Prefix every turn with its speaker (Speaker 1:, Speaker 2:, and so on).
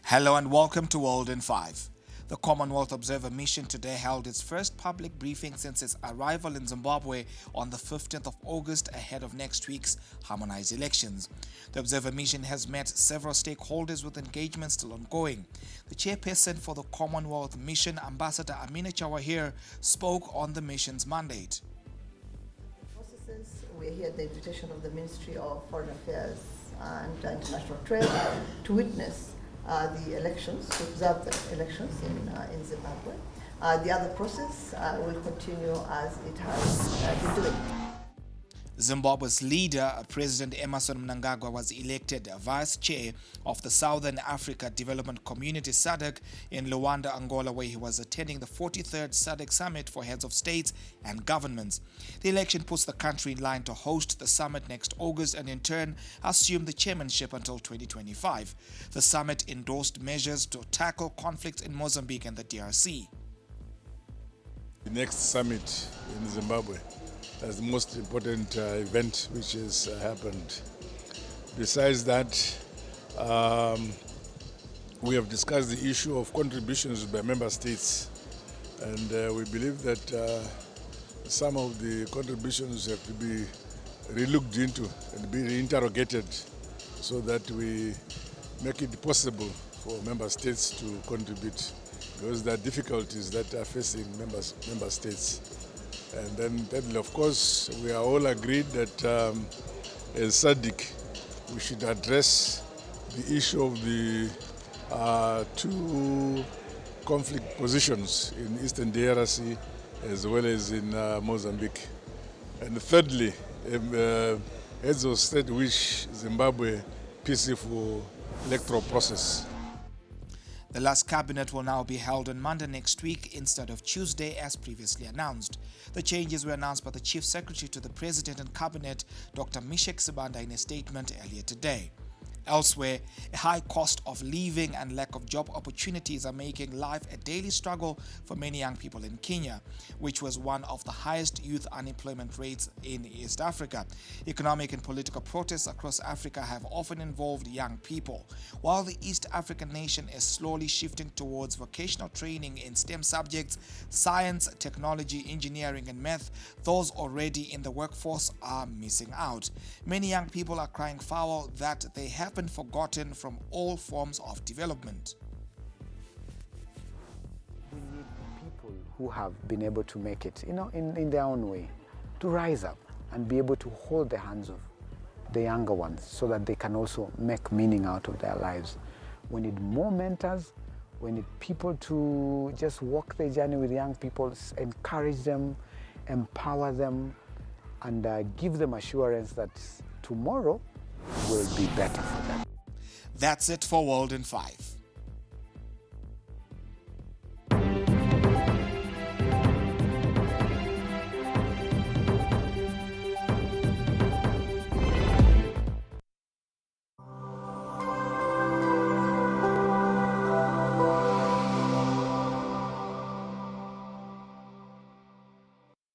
Speaker 1: Hello and welcome to World in 5. The Commonwealth Observer Mission today held its first public briefing since its arrival in Zimbabwe on the 15th of August ahead of next week's harmonized elections. The Observer Mission has met several stakeholders with engagement still ongoing. The chairperson for the Commonwealth Mission, Ambassador Amina Chawahir, spoke on the mission's mandate.
Speaker 2: We're here at the invitation of the Ministry of Foreign Affairs and International Trade to witness the elections, to observe the elections in Zimbabwe. The other process will continue as it has been doing.
Speaker 1: Zimbabwe's leader, President Emmerson Mnangagwa, was elected vice chair of the Southern Africa Development Community SADC in Luanda, Angola, where he was attending the 43rd SADC Summit for heads of states and governments. The election puts the country in line to host the summit next August and in turn assume the chairmanship until 2025. The summit endorsed measures to tackle conflicts in Mozambique and the DRC.
Speaker 3: The next summit in Zimbabwe as the most important event which has happened. Besides that, we have discussed the issue of contributions by member states, and we believe that some of the contributions have to be re-looked into and be re-interrogated so that we make it possible for member states to contribute, because there are difficulties that are facing member states. And then thirdly, of course, we are all agreed that as SADC, we should address the issue of the two conflict positions in Eastern DRC as well as in Mozambique. And thirdly, heads of state wish Zimbabwe peaceful electoral process.
Speaker 1: The last cabinet will now be held on Monday next week instead of Tuesday as previously announced. The changes were announced by the Chief Secretary to the President and Cabinet, Dr. Mishek Sibanda, in a statement earlier today. Elsewhere, a high cost of living and lack of job opportunities are making life a daily struggle for many young people in Kenya, which was one of the highest youth unemployment rates in East Africa. Economic and political protests across Africa have often involved young people. While the East African nation is slowly shifting towards vocational training in STEM subjects, science, technology, engineering, and math, those already in the workforce are missing out. Many young people are crying foul that they have been forgotten from all forms of development.
Speaker 4: We need people who have been able to make it, in their own way, to rise up and be able to hold the hands of the younger ones so that they can also make meaning out of their lives. We need more mentors. We need people to just walk the journey with young people, encourage them, empower them, and give them assurance that tomorrow will be better for them.
Speaker 1: That's it for World in 5.